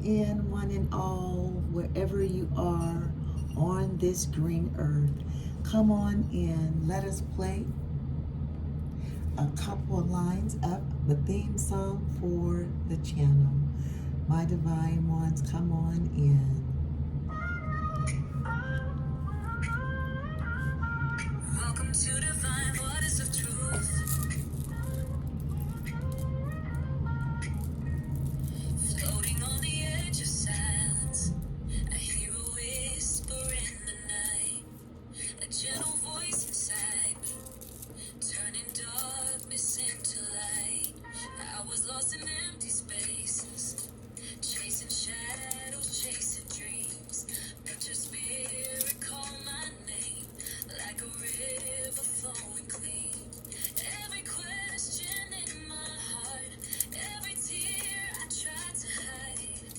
in, one and all, wherever you are on this green earth. Come on in. Let us play a couple of lines up the theme song for the channel. My divine ones, come on in. Welcome to divine waters of truth. Floating on the edge of silence. I hear a whisper in the night. A gentle voice inside me. Turning darkness into light. I was lost in empty spaces. Chasing shadows, chasing dreams. But your spirit called my name. Like a river flowing clean. Every question in my heart. Every tear I tried to hide.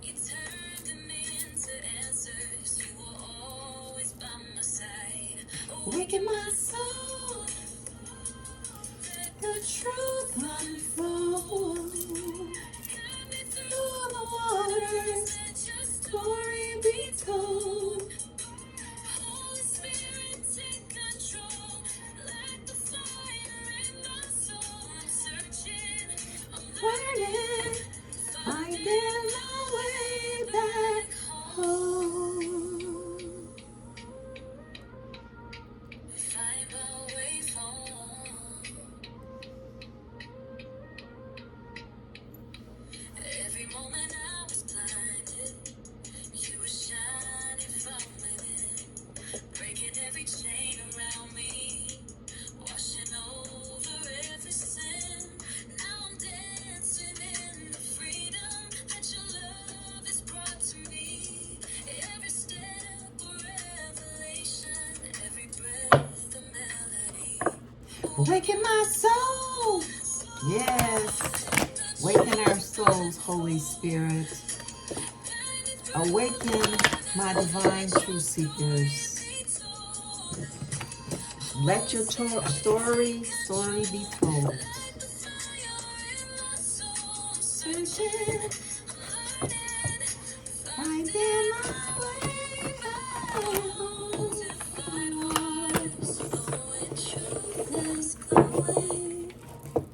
You turned them into answers. You were always by my side. Waking my soul, the truth unfold. Through the waters, story be told. Holy Spirit, take control. Like the fire in my soul. I'm searching, I'm Learning, finding my way back home. find my way home. Every moment I was blinded, you were shining from within, breaking every chain around me, washing over every sin. Now I'm dancing in the freedom that your love has brought to me. Every step a revelation, every breath a melody. Waking my soul. Yes. Waken our souls, Holy Spirit. Awaken my divine truth seekers. Let your story be told. Searching, finding my way back home.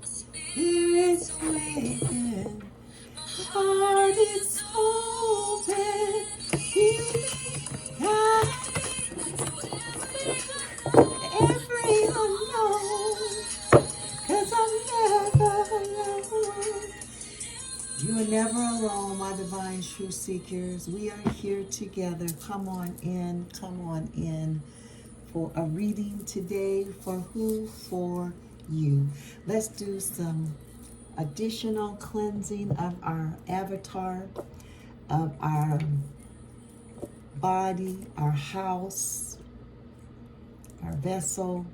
Spirit's waking, heart is open. God, every unknown, 'cause I'm never alone. You are never alone, my divine truth seekers. We are here together. Come on in for a reading today. For who? For you. Let's do some additional cleansing of our avatar, of our body, our house, our vessel,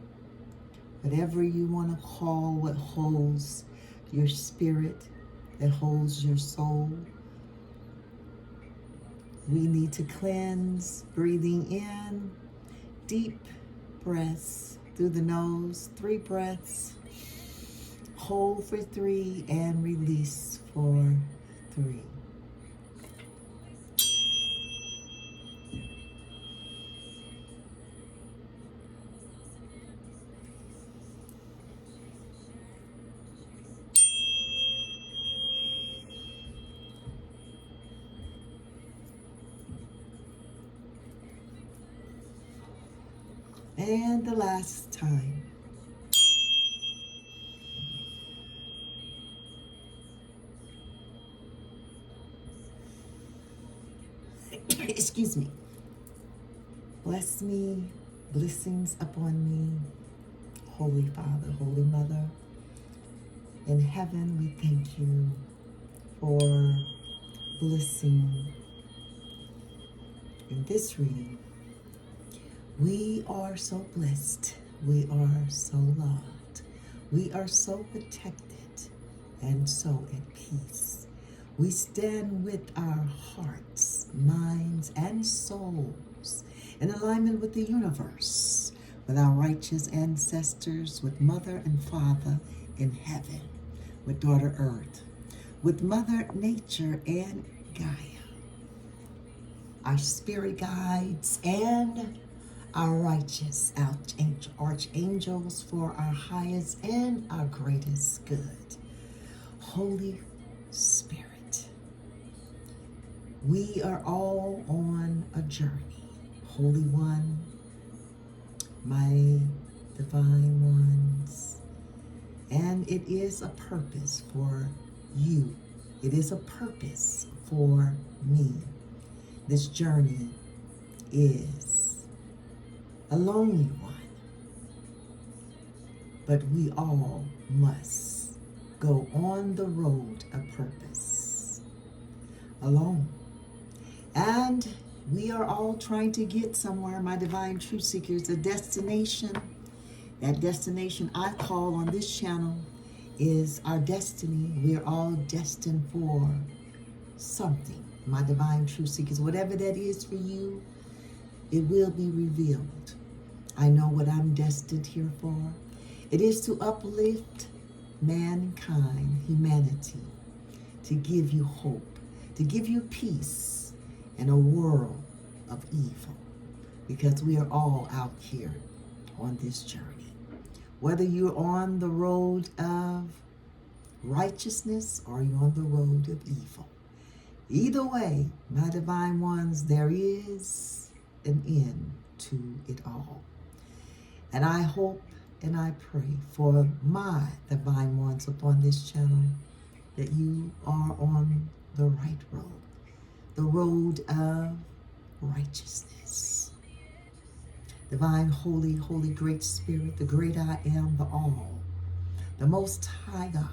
whatever you want to call what holds your spirit, that holds your soul. We need to cleanse, breathing in, deep breaths through the nose, 3 breaths, hold for 3, and release for 3. And the last time. Excuse me. Bless me, blessings upon me, Holy Father, Holy Mother. In heaven, we thank you for blessing in this reading. We are so blessed. We are so loved. We are so protected and so at peace. We stand with our hearts, minds, and souls in alignment with the universe, with our righteous ancestors, with Mother and Father in heaven, with Daughter Earth, with Mother Nature and Gaia, our spirit guides, and our righteous archangels for our highest and our greatest good. Holy Spirit, we are all on a journey. Holy One, my divine ones, and it is a purpose for you. It is a purpose for me. This journey is a lonely one, but we all must go on the road of purpose alone. And we are all trying to get somewhere, my divine truth seekers, a destination. That destination I call on this channel is our destiny. We are all destined for something, my divine truth seekers. Whatever that is for you, it will be revealed. I know what I'm destined here for. It is to uplift mankind, humanity, to give you hope, to give you peace in a world of evil, because we are all out here on this journey. Whether you're on the road of righteousness or you're on the road of evil, either way, my divine ones, there is an end to it all. And I hope and I pray for my divine ones upon this channel that you are on the right road, the road of righteousness. Divine, holy, holy, great spirit, the great I am, the all, the most high God.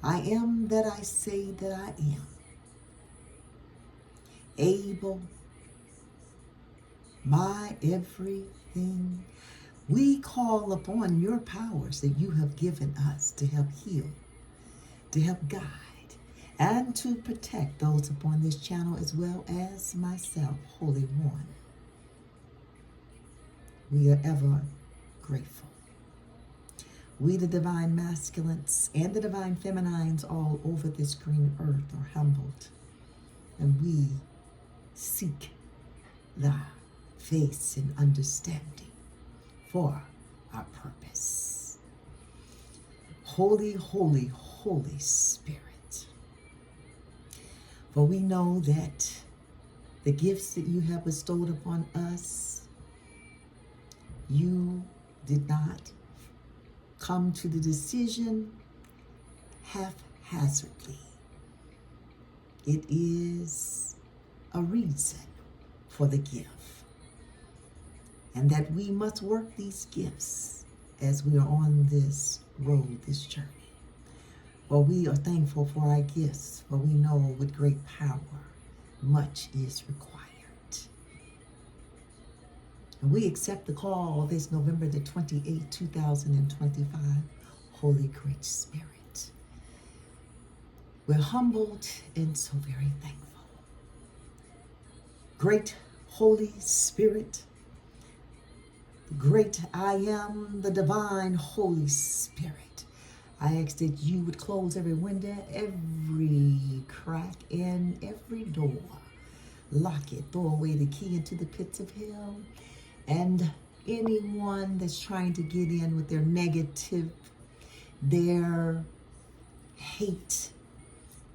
I am that I say that I am. Able, my everything. We call upon your powers that you have given us to help heal, to help guide, and to protect those upon this channel as well as myself, Holy One. We are ever grateful. We, the divine masculines and the divine feminines all over this green earth, are humbled, and we seek thy face and understanding for our purpose. Holy, holy, Holy Spirit. For we know that the gifts that you have bestowed upon us, you did not come to the decision haphazardly. It is a reason for the gift, and that we must work these gifts as we are on this road, this journey. For we are thankful for our gifts, for we know with great power much is required. And we accept the call this November the 28th, 2025, Holy Great Spirit. We're humbled and so very thankful. Great Holy Spirit, the great I am, the divine Holy Spirit, I ask that you would close every window, every crack, and every door. Lock it, throw away the key into the pits of hell. And anyone that's trying to get in with their negative, their hate,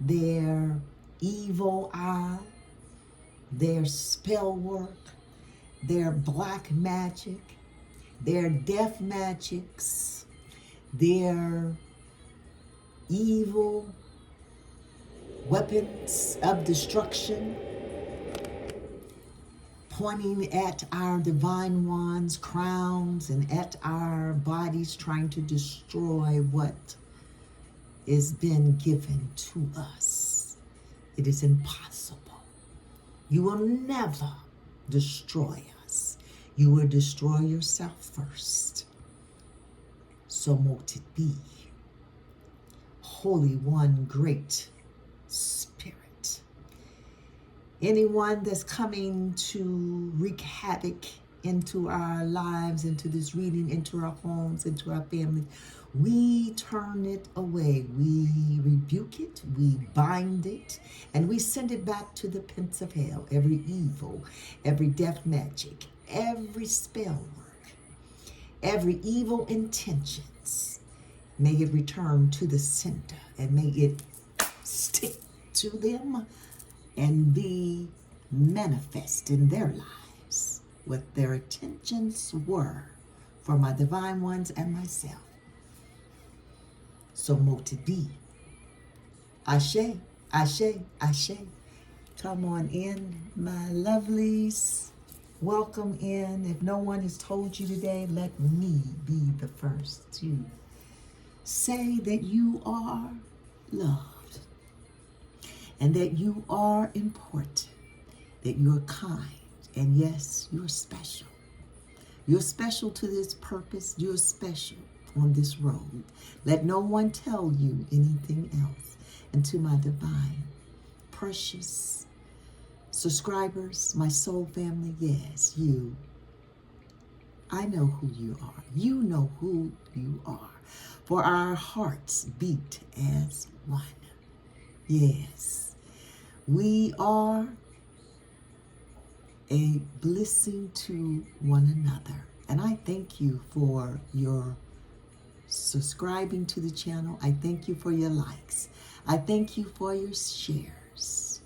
their evil eye, their spell work, their black magic, their death magics, their evil weapons of destruction, pointing at our divine ones, crowns, and at our bodies, trying to destroy what is been given to us. It is impossible. You will never destroy us. You will destroy yourself first. So mote it be. Holy One, Great Spirit. Anyone that's coming to wreak havoc into our lives, into this reading, into our homes, into our families, we turn it away. We rebuke it, we bind it, and we send it back to the pits of hell. Every evil, every death magic, every spell work, every evil intentions, may it return to the center and may it stick to them and be manifest in their lives what their intentions were for my divine ones and myself. So mote it be. Ashe, ashe, ashe. Come on in, my lovelies. Welcome in. If no one has told you today, let me be the first to say that you are loved and that you are important, that you're kind, and yes, you're special. You're special to this purpose. You're special on this road. Let no one tell you anything else. And to my divine, precious subscribers, my soul family, yes, you. I know who you are. You know who you are. For our hearts beat as one. Yes, we are a blessing to one another. And I thank you for your subscribing to the channel. I thank you for your likes. I thank you for your shares.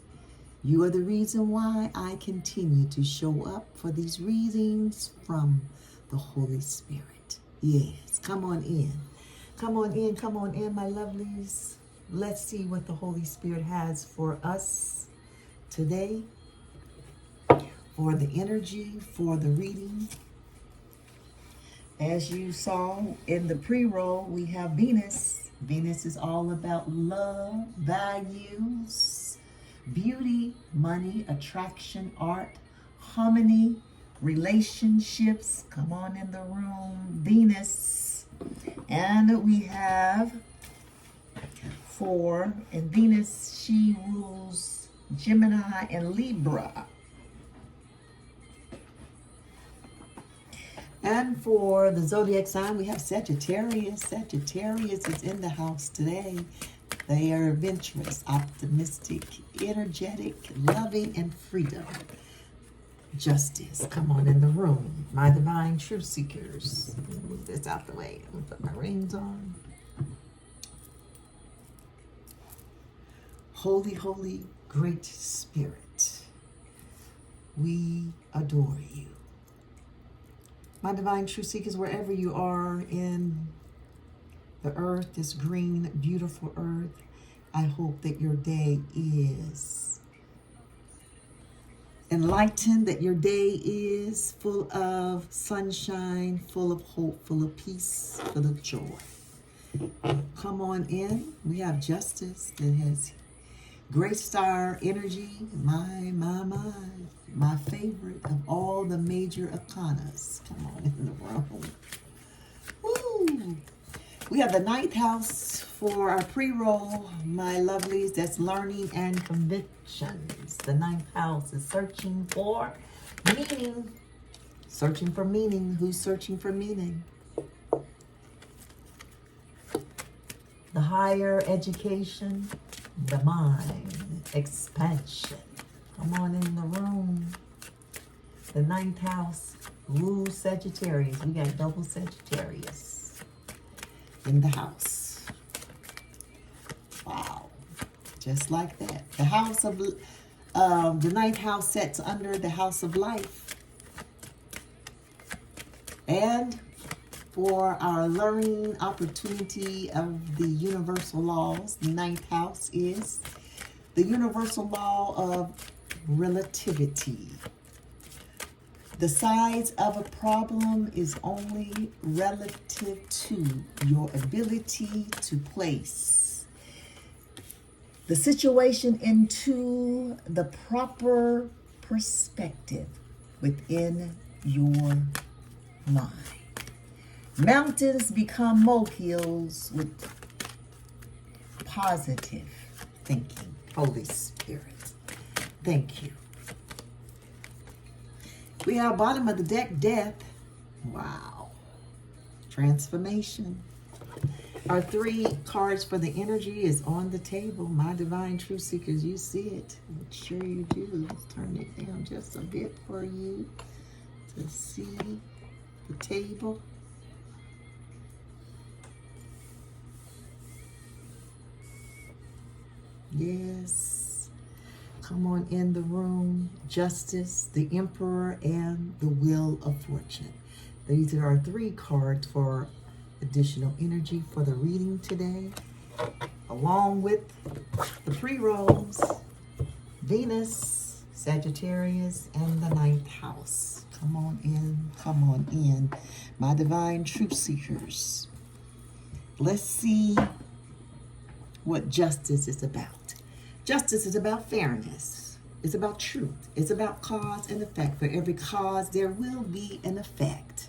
You are the reason why I continue to show up for these readings from the Holy Spirit. Yes, come on in. Come on in, come on in, my lovelies. Let's see what the Holy Spirit has for us today, for the energy, for the reading. As you saw in the pre-roll, we have Venus. Venus is all about love, values, beauty, money, attraction, art, harmony, relationships. Come on in the room, Venus. And we have 4, and Venus, she rules Gemini and Libra. And for the zodiac sign, we have Sagittarius. Sagittarius is in the house today. They are adventurous, optimistic, energetic, loving, and freedom. Justice, come on in the room. My divine truth seekers. Let me move this out the way. I'm gonna put my rings on. Holy, holy, great spirit, we adore you. My divine truth seekers, wherever you are in the earth, this green, beautiful earth, I hope that your day is enlightened, that your day is full of sunshine, full of hope, full of peace, full of joy. Come on in. We have Justice that has great star energy. My favorite of all the major arcanas. Come on in the room. Woo! We have the 9th house for our pre-roll, my lovelies. That's learning and convictions. The 9th house is searching for meaning. Searching for meaning. Who's searching for meaning? The higher education, the mind, expansion. Come on in the room. The 9th house rules Sagittarius. We got double Sagittarius in the house. Wow. Just like that. The house of, the 9th house sets under the house of life. And for our learning opportunity of the universal laws, the 9th house is the universal law of relativity. The size of a problem is only relative to your ability to place the situation into the proper perspective within your mind. Mountains become molehills with positive thinking. Holy Spirit, thank you. We are bottom of the deck, death. Wow. Transformation. Our 3 cards for the energy is on the table. My divine truth seekers, you see it. I'm sure you do. Let's turn it down just a bit for you to see the table. Yes. Come on in the room. Justice, the Emperor, and the Wheel of Fortune. These are our 3 cards for additional energy for the reading today, along with the pre-rolls, Venus, Sagittarius, and the 9th house. Come on in, my divine truth seekers. Let's see what justice is about. Justice is about fairness. It's about truth. It's about cause and effect. For every cause, there will be an effect,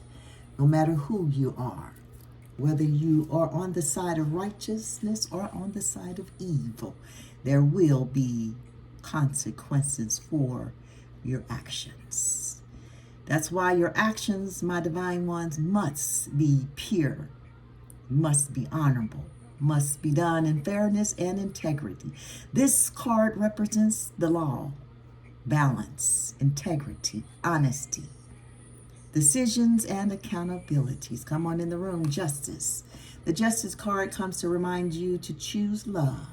no matter who you are. Whether you are on the side of righteousness or on the side of evil, there will be consequences for your actions. That's why your actions, my divine ones, must be pure, must be honorable, must be done in fairness and integrity. This card represents the law, balance, integrity, honesty, decisions, and accountabilities. Come on in the room. Justice. The Justice card comes to remind you to choose love,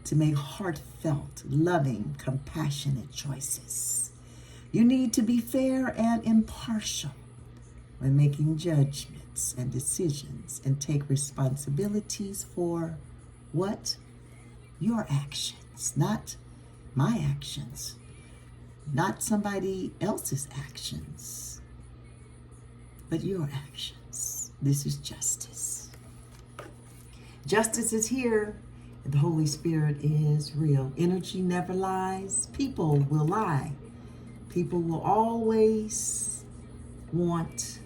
to make heartfelt, loving, compassionate choices. You need to be fair and impartial when making judgments and decisions, and take responsibilities for what? Your actions, not my actions, not somebody else's actions, but your actions. This is justice. Justice is here. The Holy Spirit is real. Energy never lies. People will lie. People will always want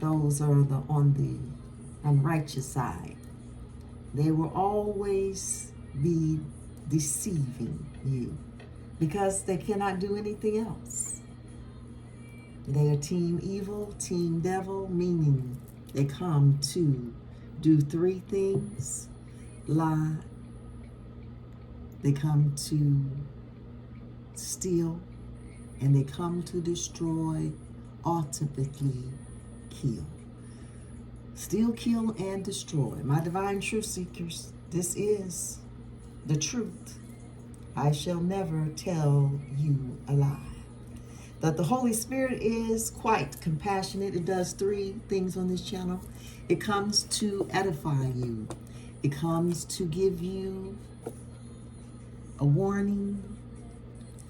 those are on the unrighteous side. They will always be deceiving you because they cannot do anything else. They are team evil, team devil, meaning they come to do 3 things: lie, they come to steal, and they come to destroy, ultimately kill. Steal, kill, and destroy. My divine truth seekers, this is the truth. I shall never tell you a lie. That the Holy Spirit is quite compassionate. It does 3 things on this channel. It comes to edify you. It comes to give you a warning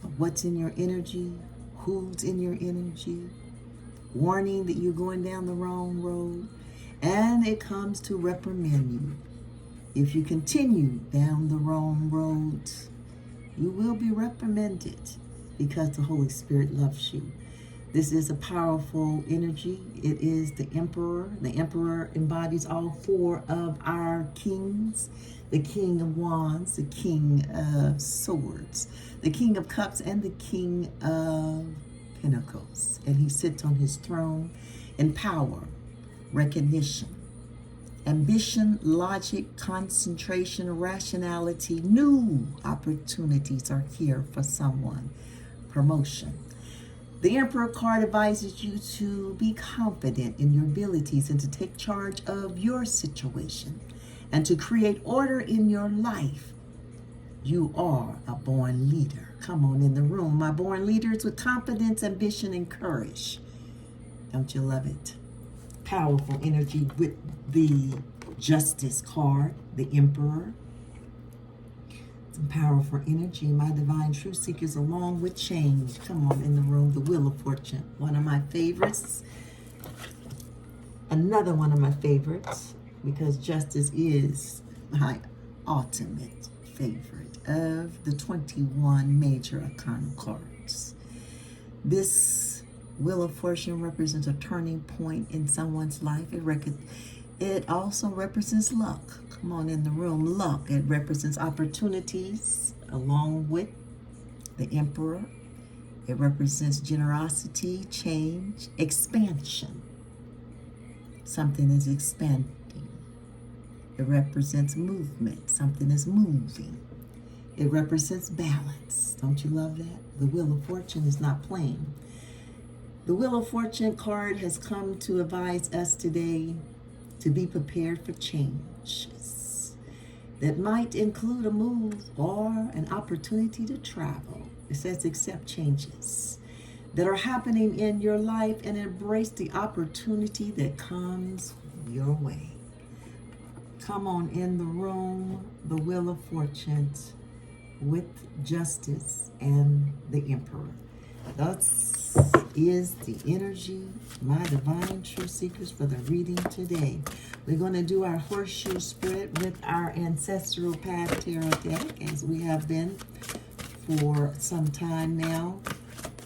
of what's in your energy, who's in your energy, warning that you're going down the wrong road, and it comes to reprimand you. If you continue down the wrong road, you will be reprimanded because the Holy Spirit loves you. This is a powerful energy. It is the Emperor. The Emperor embodies all 4 of our kings: the King of Wands, the King of Swords, the King of Cups, and the King of Pentacles. And he sits on his throne in power, recognition, ambition, logic, concentration, rationality. New opportunities are here for someone. Promotion. The Emperor card advises you to be confident in your abilities and to take charge of your situation and to create order in your life. You are a born leader. Come on in the room, my born leaders with confidence, ambition, and courage. Don't you love it? Powerful energy with the Justice card, the Emperor. Some powerful energy, my divine truth seekers, along with change. Come on in the room, the Wheel of Fortune. One of my favorites. Another one of my favorites, because justice is my ultimate favorite of the 21 major arcana cards. This Wheel of Fortune represents a turning point in someone's life. It also represents luck. Come on in the room, luck. It represents opportunities along with the Emperor. It represents generosity, change, expansion. Something is expanding. It represents movement. Something is moving. It represents balance. Don't you love that? The Wheel of Fortune is not plain. The Wheel of Fortune card has come to advise us today to be prepared for changes that might include a move or an opportunity to travel. It says accept changes that are happening in your life and embrace the opportunity that comes your way. Come on in the room, the Wheel of Fortune with Justice and the Emperor. Thus is the energy, my divine truth seekers, for the reading today. We're going to do our horseshoe spread with our ancestral path tarot deck, as we have been for some time now.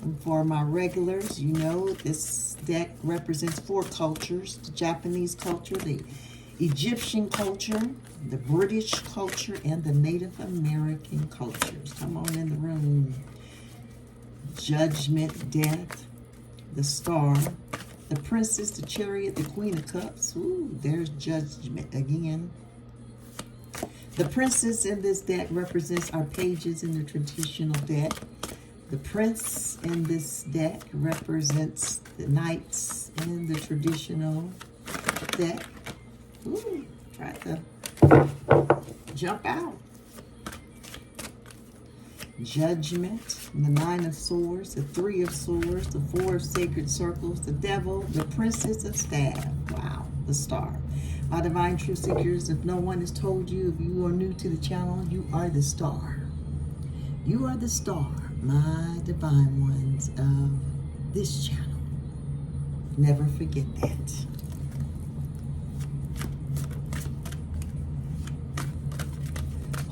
And for my regulars, you know this deck represents 4 cultures: the Japanese culture, the Egyptian culture, the British culture, and the Native American cultures. Come on in the room. Judgment, Death, the Star, the Princess, the Chariot, the Queen of Cups. Ooh, there's Judgment again. The Princess in this deck represents our pages in the traditional deck. The Prince in this deck represents the Knights in the traditional deck. Ooh, tried to jump out. Judgment, the 9 of Swords, the 3 of Swords, the 4 of Sacred Circles, the Devil, the Princess of Staff. Wow, the Star. My divine truth seekers, if no one has told you, if you are new to the channel, you are the star. You are the star, my divine ones of this channel. Never forget that.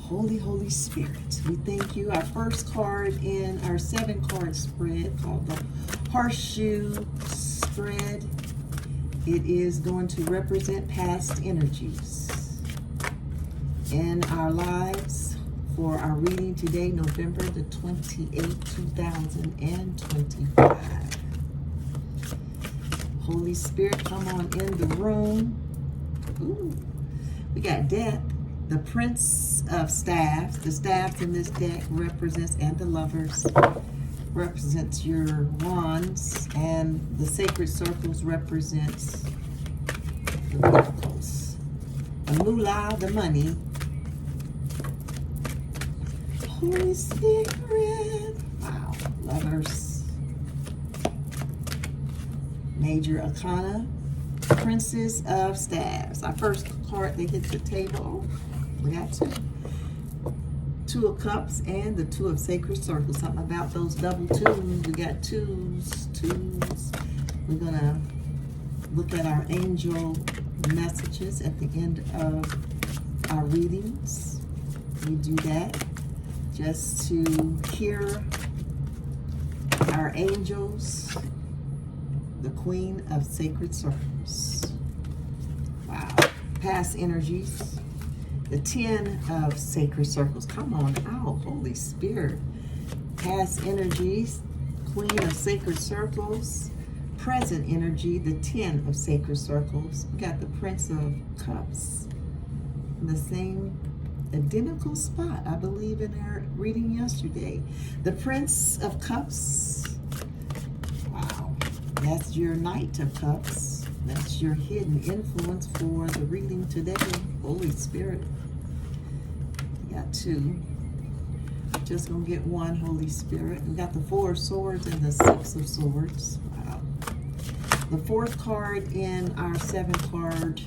Holy, Holy Spirit, we thank you. Our first card in our 7-card spread, called the Horseshoe Spread, it is going to represent past energies in our lives for our reading today, November the 28th, 2025. Holy Spirit, come on in the room. Ooh, we got Death. The Prince of Staffs, the staffs in this deck represents, and the Lovers, represents your wands, and the Sacred Circles represents the Pentacles. The moolah, the money. Holy Spirit, wow, Lovers. Major Arcana, Princess of Staffs. Our first card that hits the table. We got 2 of Cups and the 2 of Sacred Circles. Something about those double 2s. We got 2s. We're going to look at our angel messages at the end of our readings. We do that just to hear our angels, the Queen of Sacred Circles. Wow. Past energies. The 10 of Sacred Circles. Come on out, Holy Spirit. Past energies, Queen of Sacred Circles. Present energy, the 10 of Sacred Circles. We got the Prince of Cups. In the same identical spot, I believe, in our reading yesterday. The Prince of Cups. Wow. That's your Knight of Cups. That's your hidden influence for the reading today. Holy Spirit. We got 2. Just gonna get 1, Holy Spirit. We got the 4 of Swords and the 6 of Swords. Wow. The 4th card in our 7-card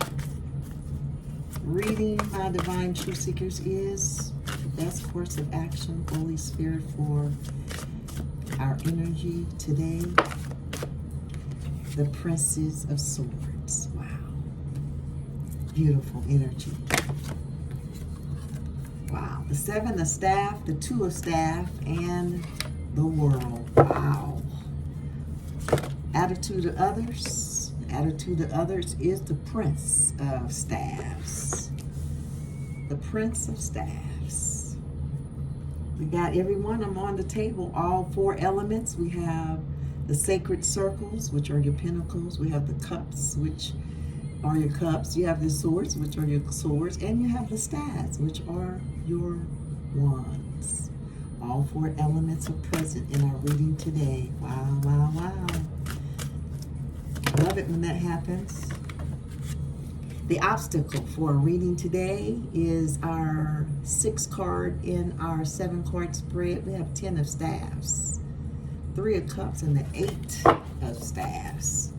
reading, my divine truth seekers, is the best course of action, Holy Spirit, for our energy today. The Princess of Swords. Wow. Beautiful energy. Wow. The 7 of Staff, the 2 of Staff, and the World. Wow. Attitude of others. The attitude of others is the Prince of Staffs. The Prince of Staffs. We got everyone. I'm on the table. All 4 elements. We have the sacred circles, which are your pentacles. We have the cups, which are your cups. You have the swords, which are your swords. And you have the staves, which are your wands. All 4 elements are present in our reading today. Wow, wow, wow. Love it when that happens. The obstacle for our reading today is our 6th card in our 7-card spread. We have 10 of staves, 3 of cups, and the 8 of staves.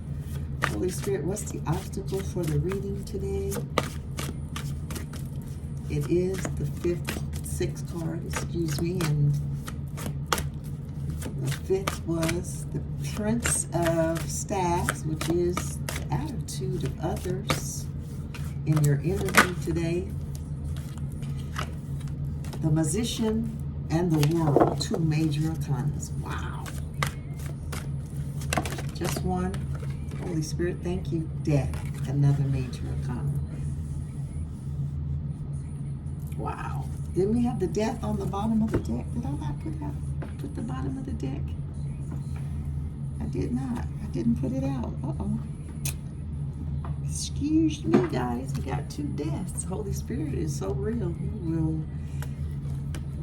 Holy Spirit, what's the obstacle for the reading today? It is the 6th card, excuse me, and the 5th was the Prince of Staves, which is the attitude of others in your energy today. The Magician and the World, 2 major arcanas. Wow. Just one. Holy Spirit, thank you. Death, another major arcana. Wow. Didn't we have the Death on the bottom of the deck? Did I not put the bottom of the deck? I did not. I didn't put it out. Uh-oh. Excuse me, guys. We got 2 deaths. Holy Spirit is so real. He will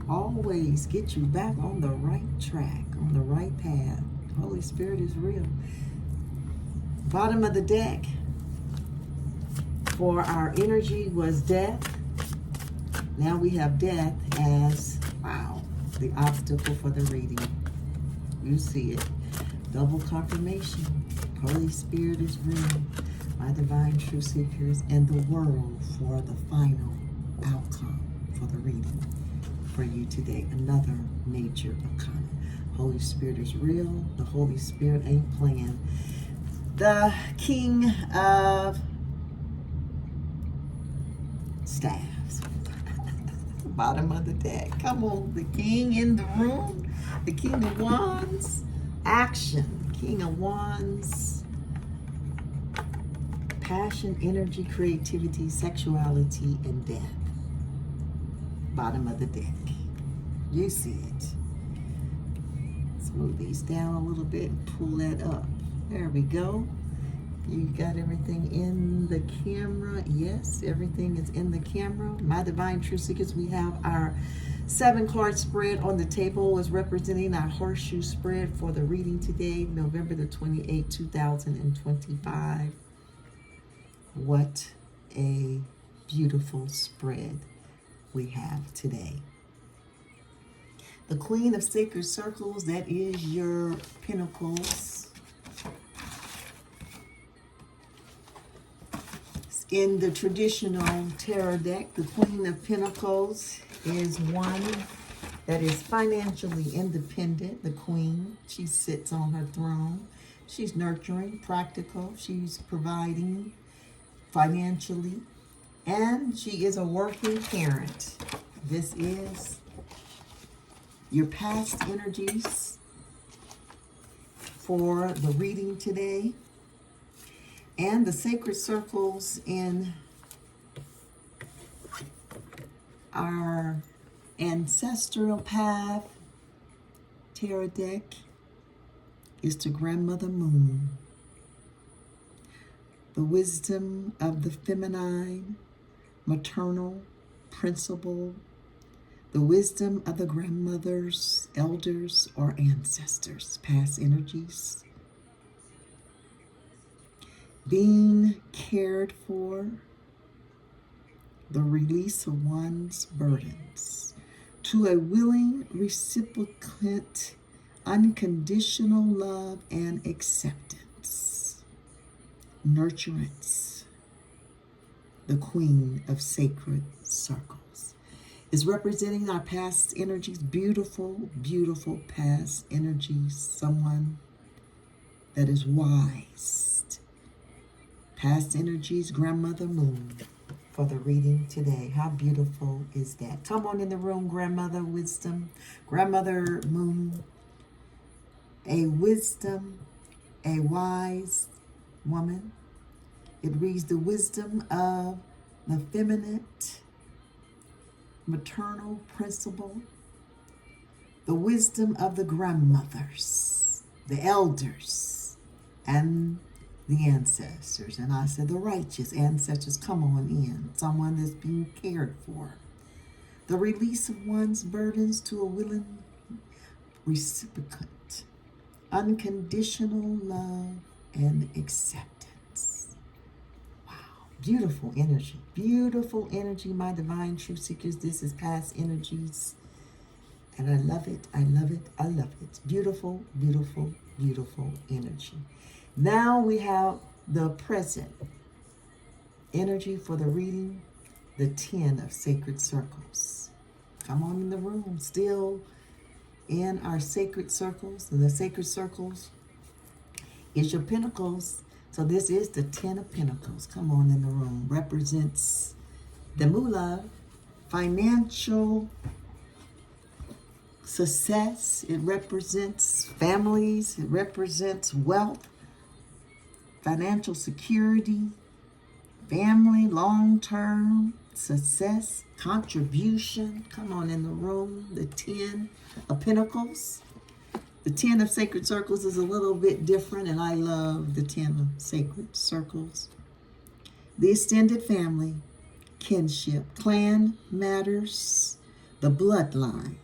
always get you back on the right track, on the right path. Holy Spirit is real. Bottom of the deck for our energy was death. Now we have death as, wow, the obstacle for the reading. You see it. Double confirmation. Holy Spirit is real. My divine truth seekers, and the world for the final outcome for the reading for you today. Another major arcana. Holy Spirit is real. The Holy Spirit ain't playing. The King of Staves. Bottom of the deck. Come on, the King in the room. The King of Wands. Action. King of Wands. Passion, energy, creativity, sexuality, and death. Bottom of the deck. You see it. Smooth these down a little bit and pull that up. There we go. You got everything in the camera. Yes, everything is in the camera. My divine truth seekers, we have our 7-card spread on the table is representing our horseshoe spread for the reading today, November the 28th, 2025. What a beautiful spread we have today. The Queen of Sacred Circles, that is your pentacles. In the traditional tarot deck, the Queen of Pentacles is one that is financially independent. The Queen, she sits on her throne. She's nurturing, practical. She's providing financially, and she is a working parent. This is your past energies for the reading today, and the sacred circles in our ancestral path tarot deck is to Grandmother Moon. The wisdom of the feminine, maternal principle, the wisdom of the grandmothers, elders, or ancestors, past energies. Being cared for, the release of one's burdens, to a willing recipient, unconditional love and acceptance. Nurturance, the Queen of Sacred Circles, is representing our past energies, beautiful, beautiful past energies, someone that is wise. Past energies, Grandmother Moon, for the reading today. How beautiful is that? Come on in the room, Grandmother Wisdom, Grandmother Moon, a wisdom, a wise woman. It reads the wisdom of the feminine, maternal principle, the wisdom of the grandmothers, the elders, and the ancestors. And I said, the righteous ancestors, come on in. Someone that's being cared for. The release of one's burdens to a willing recipient. Unconditional love and acceptance. Wow. Beautiful energy. Beautiful energy, my divine truth seekers. This is past energies. And I love it. I love it. I love it. Beautiful, beautiful, beautiful energy. Now we have the present energy for the reading, the 10 of sacred circles. Come on in the room. Still in our sacred circles. And the sacred circles is your pentacles. So this is the 10 of pentacles. Come on in the room. Represents the moolah, financial success. It represents families. It represents wealth, financial security, family, long-term success, contribution. Come on in the room. The 10 of pentacles. The 10 of sacred circles is a little bit different, and I love the 10 of sacred circles. The extended family, kinship, clan matters, the bloodline,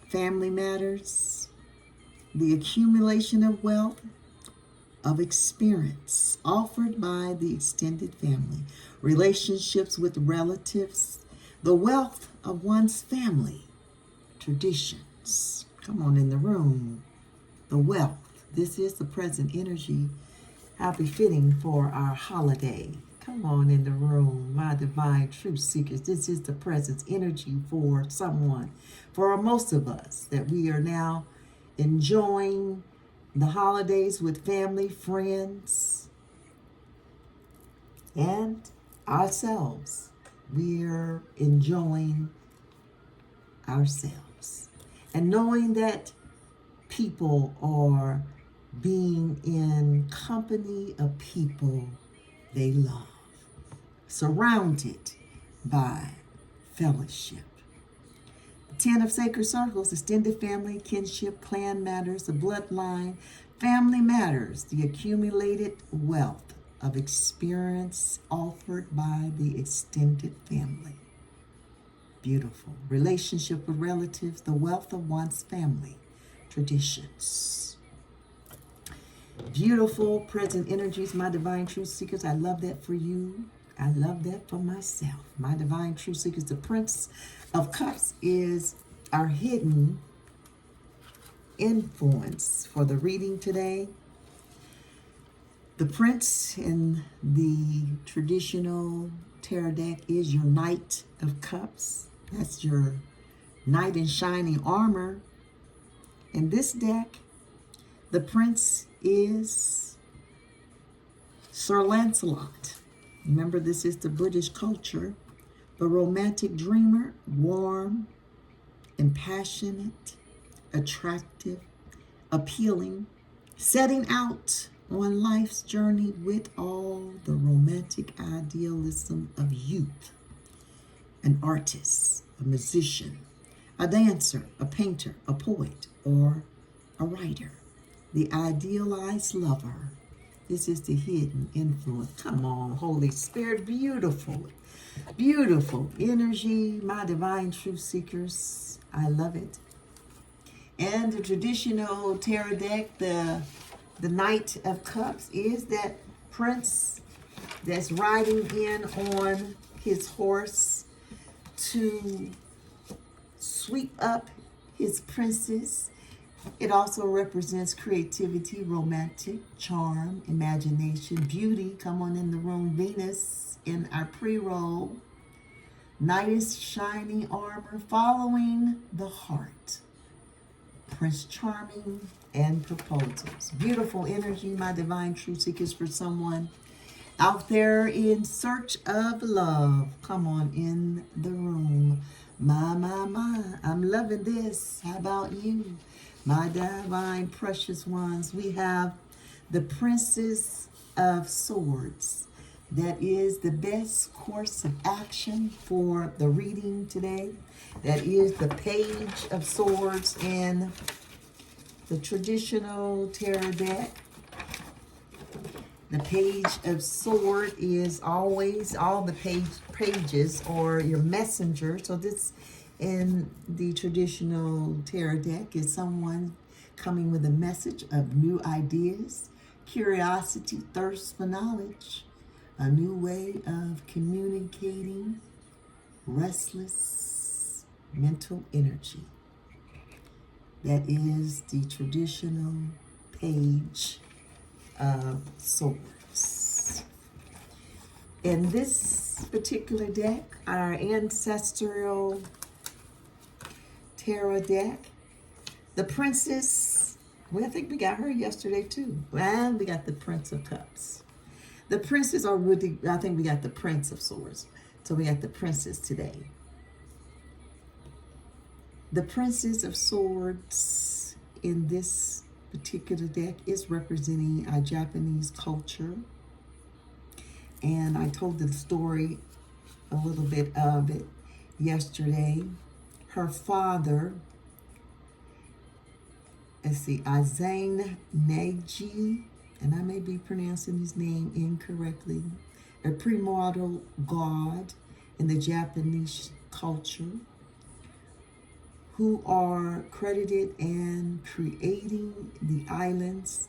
family matters, the accumulation of wealth, of experience offered by the extended family, relationships with relatives, the wealth of one's family, traditions. Come on in the room. The wealth. This is the present energy. How befitting for our holiday. Come on in the room, my divine truth seekers. This is the present energy for someone, for most of us, that we are now enjoying the holidays with family, friends, and ourselves. We're enjoying ourselves. And knowing that people are being in company of people they love, surrounded by fellowship. 10 of sacred circles, extended family, kinship, clan matters, the bloodline, family matters, the accumulated wealth of experience offered by the extended family. Beautiful. Relationship with relatives, the wealth of one's family, traditions. Beautiful present energies, my divine truth seekers. I love that for you. I love that for myself. My divine truth seekers, the Prince of Cups is our hidden influence for the reading today. The Prince in the traditional tarot deck is your Knight of Cups. That's your knight in shining armor. In this deck, the Prince is Sir Lancelot. Remember, this is the British culture. The romantic dreamer, warm and passionate, attractive, appealing, setting out on life's journey with all the romantic idealism of youth. An artist, a musician, a dancer, a painter, a poet, or a writer. The idealized lover. This is the hidden influence. Come on, Holy Spirit. Beautiful, beautiful energy, my divine truth seekers. I love it. And the traditional tarot deck, the Knight of Cups, is that prince that's riding in on his horse to sweep up his princess. It also represents creativity, romantic, charm, imagination, beauty. Come on in the room. Venus in our pre-roll. Knight is shining armor, following the heart. Prince Charming and proposals. Beautiful energy, my divine truth seekers, for someone out there in search of love. Come on in the room. My, I'm loving this. How about you? My divine precious ones. We have the Princess of Swords. That is the best course of action for the reading today. That is the Page of Swords in the traditional tarot deck. The Page of Sword is always, all the pages or your messenger. So this in the traditional tarot deck is someone coming with a message of new ideas, curiosity, thirst for knowledge, a new way of communicating, restless mental energy. That is the traditional Page of Swords. In this particular deck, our ancestral tarot deck, the Princess, well, I think we got her yesterday too. Well, we got the Prince of Cups. The Princess, or really, I think we got the Prince of Swords. So we got the Princess today. The Princess of Swords in this particular deck is representing our Japanese culture. And I told the story, a little bit of it yesterday. Her father, let's see, Azane Neji, and I may be pronouncing his name incorrectly, a primordial god in the Japanese culture, who are credited in creating the islands.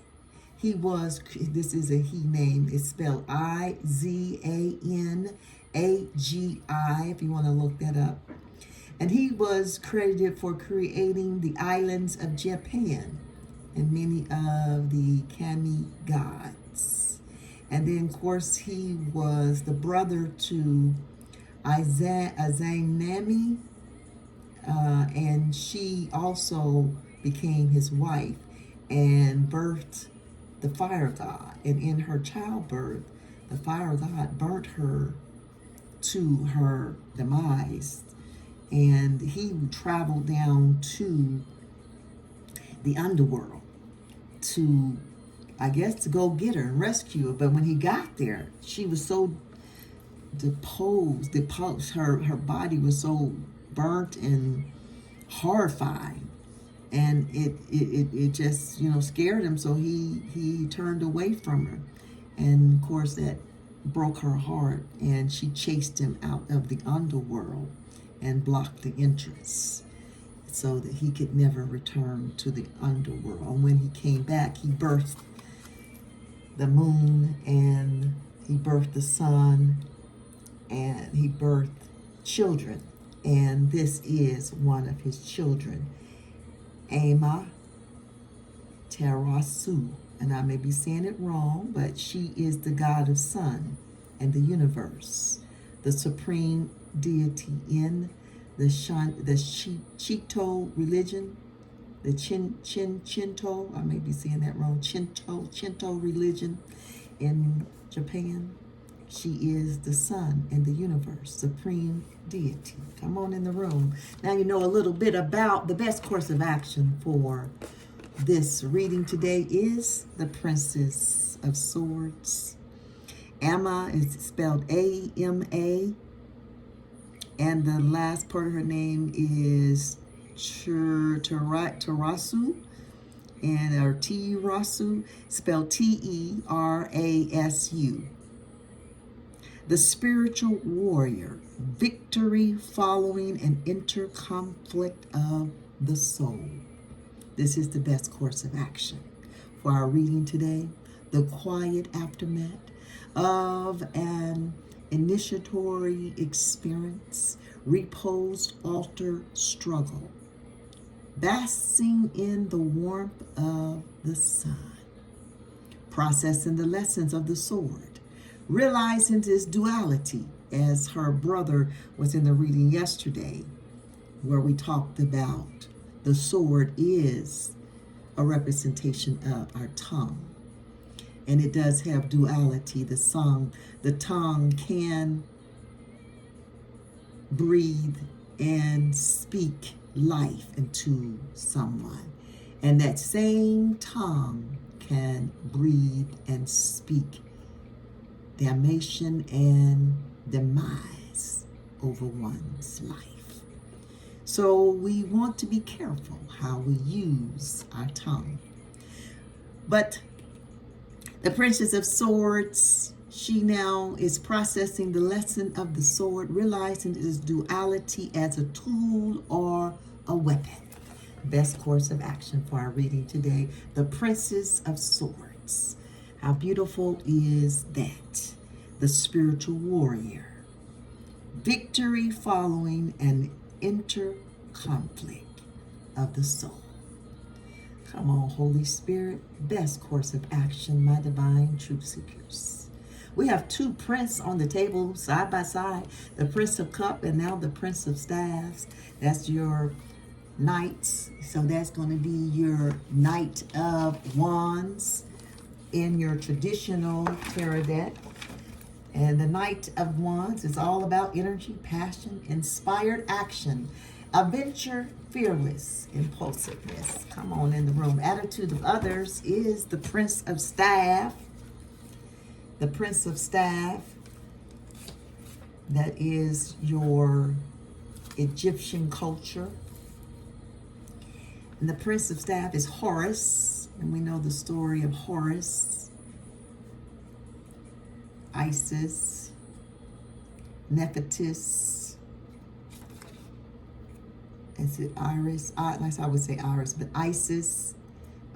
He was, this is a he name, it's spelled Izanagi, if you want to look that up. And he was credited for creating the islands of Japan and many of the kami gods. And then, of course, he was the brother to Izanami, and she also became his wife and birthed the fire god. And in her childbirth, the fire god burnt her to her demise. And he traveled down to the underworld to, I guess, to go get her and rescue her. But when he got there, she was so deposed, her body was so burnt and horrifying, and it just, you know, scared him. So he turned away from her, and of course that broke her heart, and she chased him out of the underworld and blocked the entrance so that he could never return to the underworld. And when he came back, he birthed the moon, and he birthed the sun, and he birthed children. And this is one of his children, Ama Terasu. And I may be saying it wrong, but she is the god of sun and the universe, the supreme deity in the Shinto religion, the Shinto, I may be saying that wrong, Shinto religion in Japan. She is the sun and the universe, supreme deity. Come on in the room. Now you know a little bit about the best course of action for this reading today is the Princess of Swords. Ama is spelled A-M-A, and the last part of her name is Terasu, and or Terasu, spelled T-E-R-A-S-U. The spiritual warrior, victory following an inner conflict of the soul. This is the best course of action for our reading today. The quiet aftermath of an initiatory experience, reposed altar struggle, basking in the warmth of the sun, processing the lessons of the sword, realizing this duality, as her brother was in the reading yesterday, where we talked about the sword is a representation of our tongue. And it does have duality. The tongue can breathe and speak life into someone. And that same tongue can breathe and speak damnation and demise over one's life. So we want to be careful how we use our tongue. But the Princess of Swords, she now is processing the lesson of the sword, realizing its duality as a tool or a weapon. Best course of action for our reading today, the Princess of Swords. How beautiful is that? The spiritual warrior. Victory following an inner conflict of the soul. Come on, Holy Spirit, best course of action, my divine truth seekers. We have two princes on the table side by side, the Prince of Cups and now the Prince of Staves. That's your knights. So that's going to be your Knight of Wands in your traditional tarot deck. And the Knight of Wands is all about energy, passion, inspired action, adventure, fearless, impulsiveness. Come on in the room. Attitude of others is the Prince of Staff. The Prince of Staff, that is your Egyptian culture. And the Prince of Staff is Horus, and we know the story of Horus, Isis, Nephthys. Is it Iris? I would say Iris, but Isis,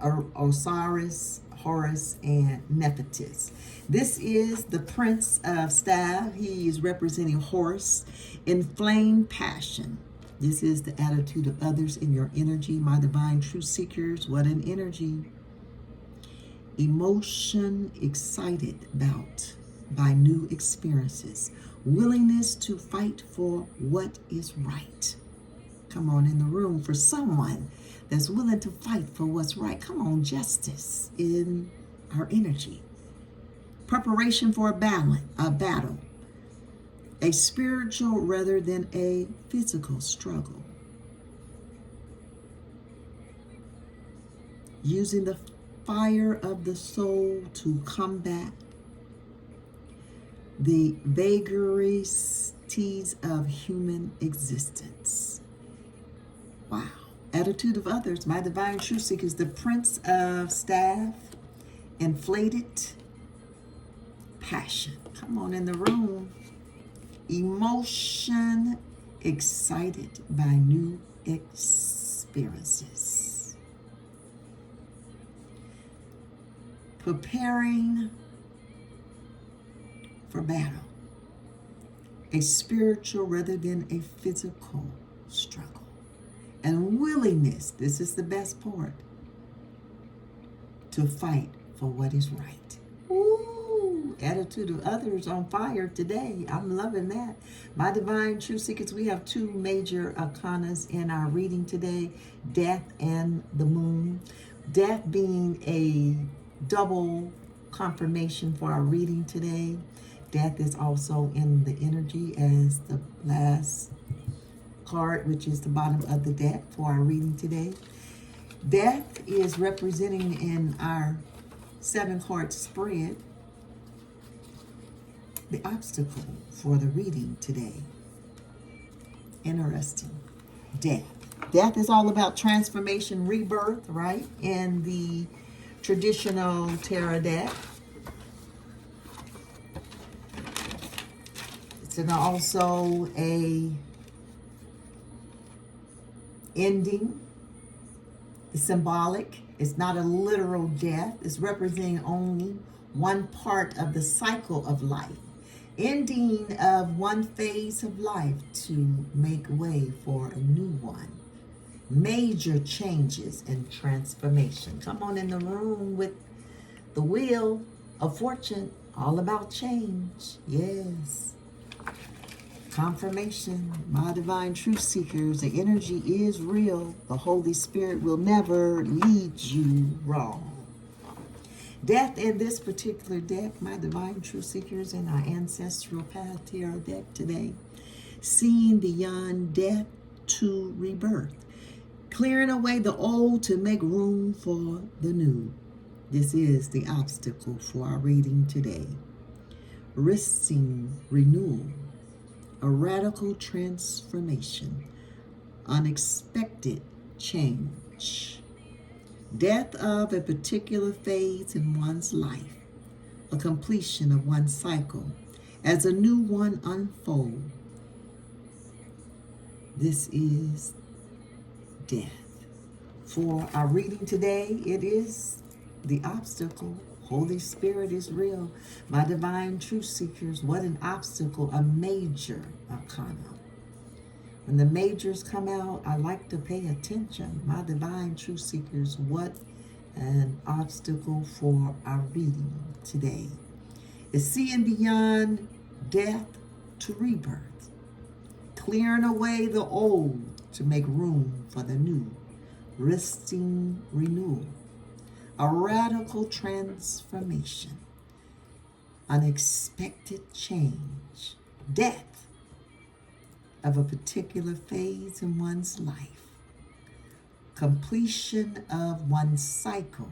Osiris, Horus, and Nephthys. This is the Prince of Staff. He is representing Horus, inflamed passion. This is the attitude of others in your energy, my divine truth seekers. What an energy. Emotion excited by new experiences. Willingness to fight for what is right. Come on in the room for someone that's willing to fight for what's right. Come on, justice in our energy. Preparation for a battle. A spiritual rather than a physical struggle. Using the fire of the soul to combat the vagaries of human existence. Wow. Attitude of others, my divine truth seekers, the Prince of Staff, inflated passion. Come on in the room. Emotion excited by new experiences. Preparing for battle. A spiritual rather than a physical struggle. And willingness, this is the best part, to fight for what is right. Ooh, attitude of others on fire today. I'm loving that. My divine truth seekers, we have two major arcanas in our reading today, Death and the Moon. Death being a double confirmation for our reading today. Death is also in the energy as the last card, which is the bottom of the deck for our reading today. Death is representing in our 7-card spread the obstacle for the reading today. Interesting. Death. Death is all about transformation, rebirth, right? In the traditional tarot deck. It's also a ending. It's symbolic. It's not a literal death. It's representing only one part of the cycle of life. Ending of one phase of life to make way for a new one. Major changes and transformation. Come on in the room with the Wheel of Fortune. All about change. Yes. Confirmation, my divine truth seekers, the energy is real. The Holy Spirit will never lead you wrong. Death in this particular deck, my divine truth seekers, in our ancestral path tarot deck today. Seeing beyond death to rebirth. Clearing away the old to make room for the new. This is the obstacle for our reading today. risking renewal, a radical transformation, unexpected change, death of a particular phase in one's life, a completion of one cycle as a new one unfolds. This is death. For our reading today, it is the obstacle. Holy Spirit is real. My divine truth seekers, what an obstacle, a major arcana. When the majors come out, I like to pay attention. My divine truth seekers, what an obstacle for our reading today. Is seeing beyond death to rebirth, clearing away the old to make room for the new, risking renewal, a radical transformation, unexpected change, death of a particular phase in one's life, completion of one cycle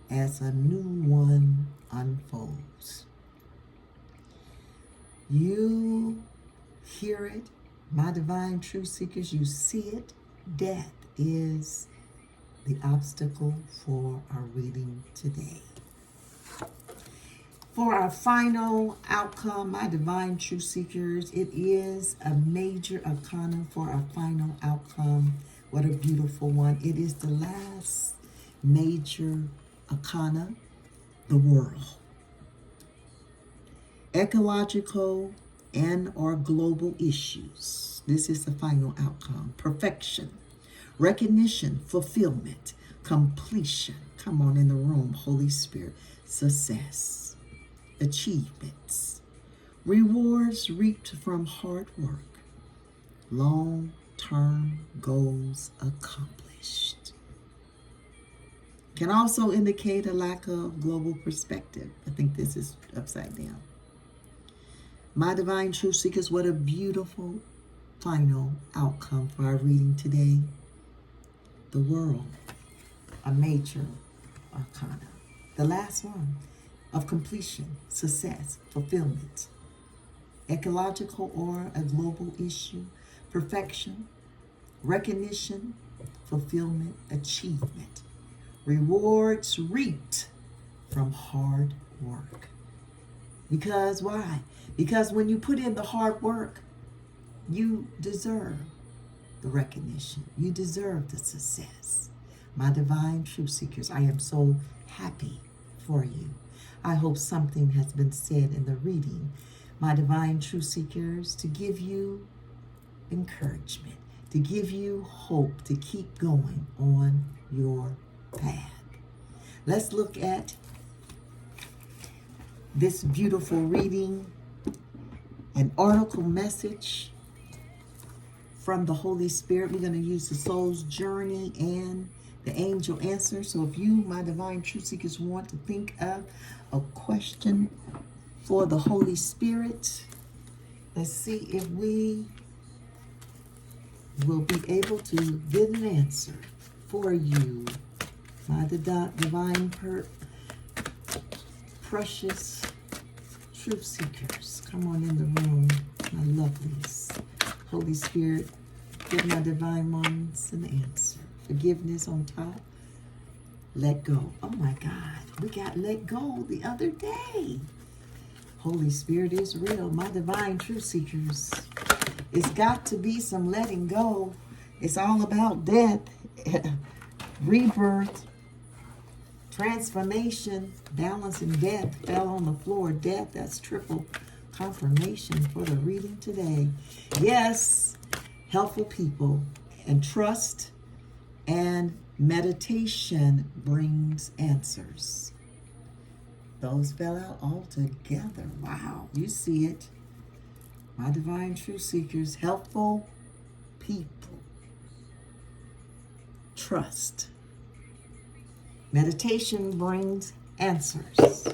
as a new one unfolds. You hear it, my divine truth seekers, you see it. Death is the obstacle for our reading today. For our final outcome, my divine truth seekers, it is a major arcana for our final outcome. What a beautiful one. It is the last major arcana, the world. Ecological and or global issues. This is the final outcome. Perfection, recognition, fulfillment, completion. Come on in the room, Holy Spirit. Success, achievements, rewards reaped from hard work, long-term goals accomplished. Can also indicate a lack of global perspective. I think this is upside down. My divine truth seekers, what a beautiful final outcome for our reading today. The world, a major arcana. The last one of completion, success, fulfillment. Ecological or a global issue, perfection, recognition, fulfillment, achievement. Rewards reaped from hard work. Because why? Because when you put in the hard work, you deserve the recognition. You deserve the success. My divine truth seekers, I am so happy for you. I hope something has been said in the reading, my divine truth seekers, to give you encouragement, to give you hope, to keep going on your path. Let's look at this beautiful reading, an oracle message from the Holy Spirit. We're going to use the soul's journey and the angel answer. So if you, my divine truth seekers, want to think of a question for the Holy Spirit, let's see if we will be able to get an answer for you, my divine precious truth seekers. Come on in the room, my lovelies. Holy Spirit, give my divine ones an answer. Forgiveness on top. Let go. Oh my God, we got let go the other day. Holy Spirit is real. My divine truth seekers, it's got to be some letting go. It's all about death, rebirth, transformation, balance, and death. Fell on the floor. Death, that's triple confirmation for the reading today. Yes, helpful people and trust and meditation brings answers. Those fell out all together. Wow, you see it. My divine truth seekers, helpful people, trust. Meditation brings answers.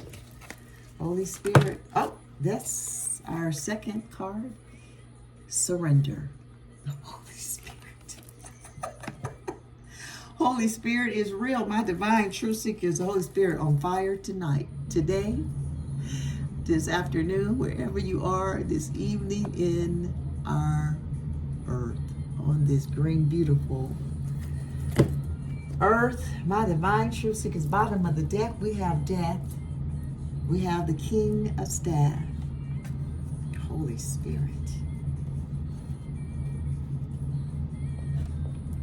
Holy Spirit. Oh, that's our second card. Surrender. The Holy Spirit. Holy Spirit is real. My divine truth seekers, the Holy Spirit on fire tonight. Today, this afternoon, wherever you are, this evening in our earth, on this green, beautiful earth. My divine truth seekers, bottom of the deck, we have death. We have the King of Staff, Holy Spirit.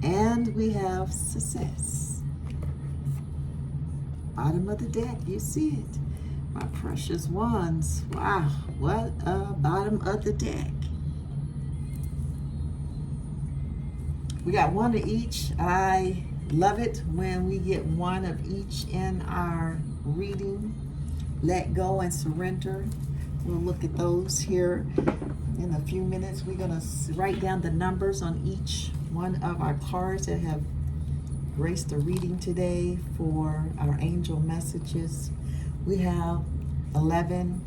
And we have success. Bottom of the deck, you see it. My precious ones. Wow, what a bottom of the deck. We got one of each. I love it when we get one of each in our reading. Let go and surrender. We'll look at those here in a few minutes. We're going to write down the numbers on each one of our cards that have graced the reading today for our angel messages. We have 11,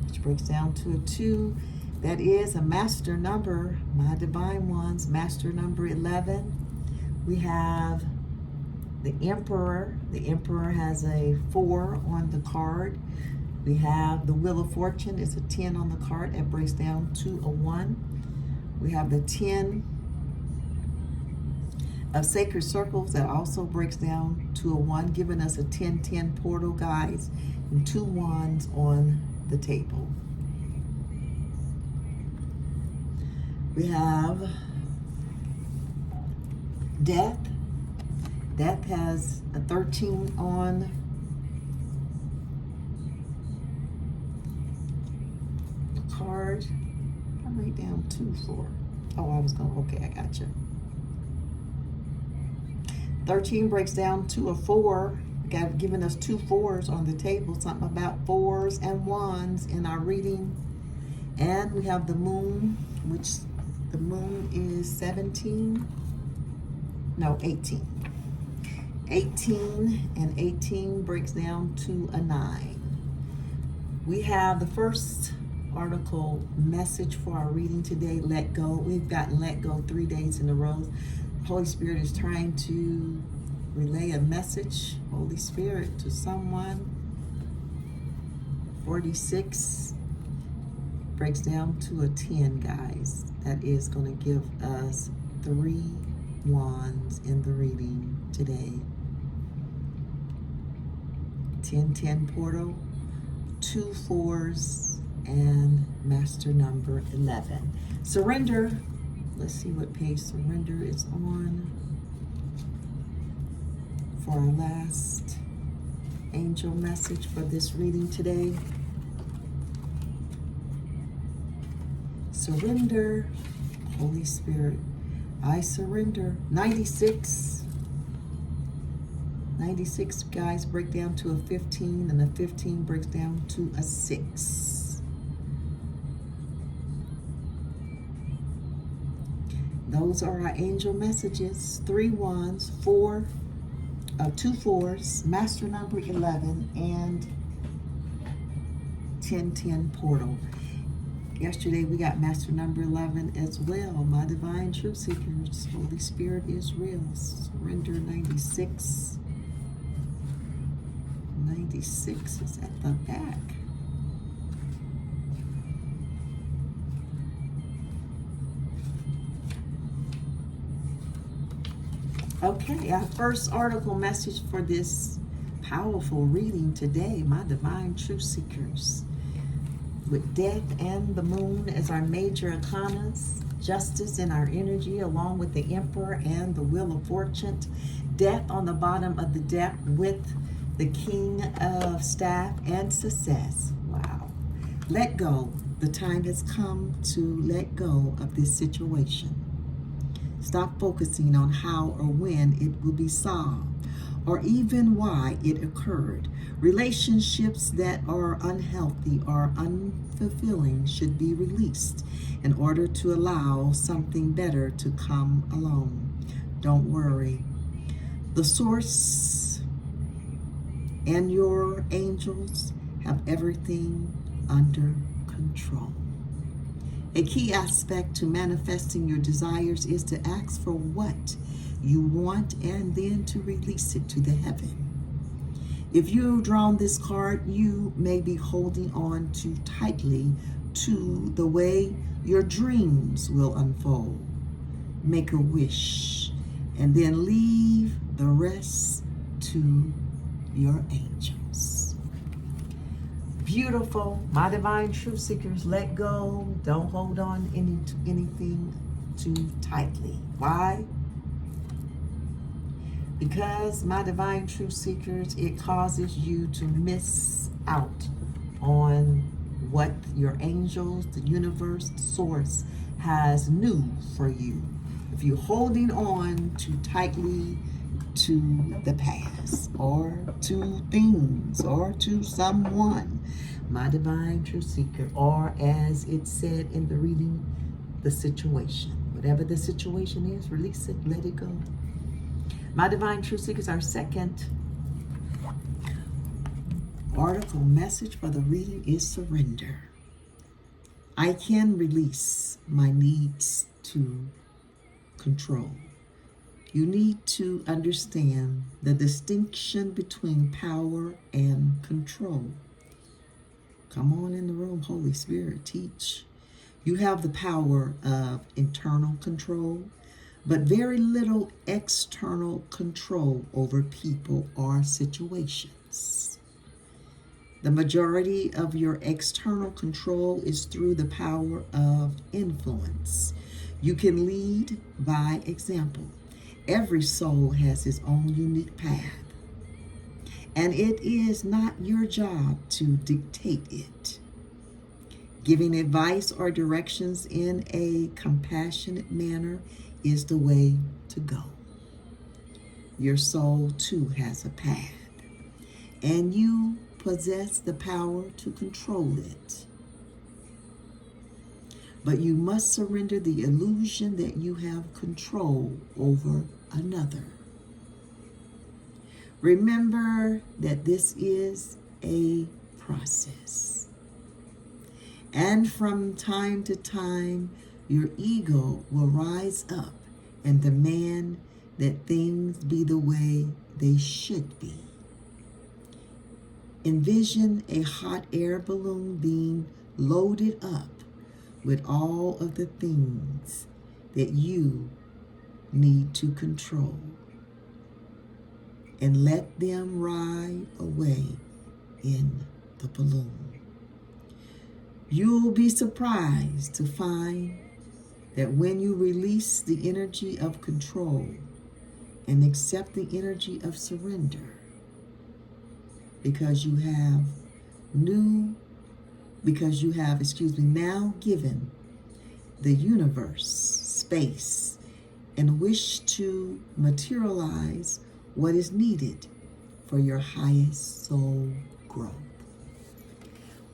which breaks down to a 2. That is a master number, my divine ones, master number 11. We have the Emperor. The Emperor has a 4 on the card. We have the Wheel of Fortune. It's a 10 on the card. That breaks down to a 1. We have the 10 of Sacred Circles. That also breaks down to a 1, giving us a 10-10 portal, guys, and 2 wands on the table. We have Death. Death has a 13 on the card. I write down 2 for. Oh, I was going, okay, I got you. 13 breaks down to a 4. Got given us 2 4s on the table. Something about 4s and 1s in our reading. And we have the Moon, which the Moon is 17. No, 18. 18 and 18 breaks down to a 9. We have the first article message for our reading today, let go. We've gotten let go 3 days in a row. Holy Spirit is trying to relay a message, Holy Spirit, to someone. 46 breaks down to a 10, guys. That is going to give us 3 wands in the reading today. 10-10 portal, 2 4s, and master number 11. Surrender. Let's see what page surrender is on for our last angel message for this reading today. Surrender, Holy Spirit. I surrender. 96. 96, guys, break down to a 15, and a 15 breaks down to a 6. Those are our angel messages. 3 wands, 2 4s, master number 11, and 10-10 portal. Yesterday we got master number 11 as well. My divine truth seekers, Holy Spirit is real. Surrender. 96. 96 is at the back. Okay, our first article message for this powerful reading today, my divine truth seekers. With Death and the Moon as our major arcanas, Justice in our energy, along with the Emperor and the Wheel of Fortune. Death on the bottom of the deck with the King of Staff and Success. Wow. Let go. The time has come to let go of this situation. Stop focusing on how or when it will be solved, or even why it occurred. Relationships that are unhealthy or unfulfilling should be released in order to allow something better to come along. Don't worry. The source and your angels have everything under control. A key aspect to manifesting your desires is to ask for what you want and then to release it to the heaven. If you've drawn this card, you may be holding on too tightly to the way your dreams will unfold. Make a wish and then leave the rest to your angels. Beautiful. My divine truth seekers, let go. Don't hold on to anything too tightly. Why? Because, my divine truth seekers, it causes you to miss out on what your angels, the universe, the source has new for you. If you're holding on too tightly to the past or to things or to someone, my divine truth seeker, or as it said in the reading, the situation. Whatever the situation is, release it, let it go. My divine truth seekers, our second article message for the reading is surrender. I can release my needs to control. You need to understand the distinction between power and control. Come on in the room, Holy Spirit, teach. You have the power of internal control, but very little external control over people or situations. The majority of your external control is through the power of influence. You can lead by example. Every soul has its own unique path, and it is not your job to dictate it. Giving advice or directions in a compassionate manner is the way to go. Your soul too has a path, and you possess the power to control it. But you must surrender the illusion that you have control over another. Remember that this is a process. And from time to time, your ego will rise up and demand that things be the way they should be. Envision a hot air balloon being loaded up with all of the things that you need to control, and let them ride away in the balloon. You'll be surprised to find that when you release the energy of control and accept the energy of surrender, because you have now given the universe space and wish to materialize what is needed for your highest soul growth.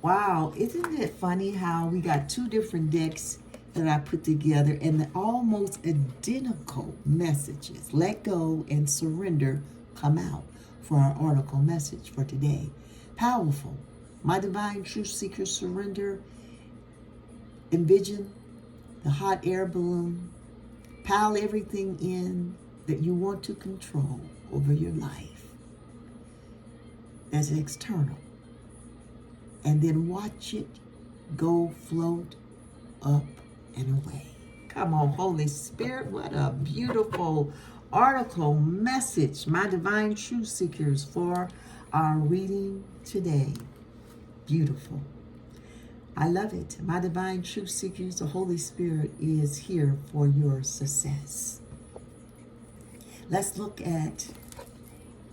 Wow, isn't it funny how we got two different decks that I put together and the almost identical messages, let go and surrender, come out for our article message for today. Powerful. My divine truth seeker, surrender. Envision the hot air balloon. Pile everything in that you want to control over your life as external. And then watch it go float up and away. Come on, Holy Spirit, what a beautiful article message, my divine truth seekers, for our reading today. Beautiful. I love it. My divine truth seekers, the Holy Spirit is here for your success. Let's look at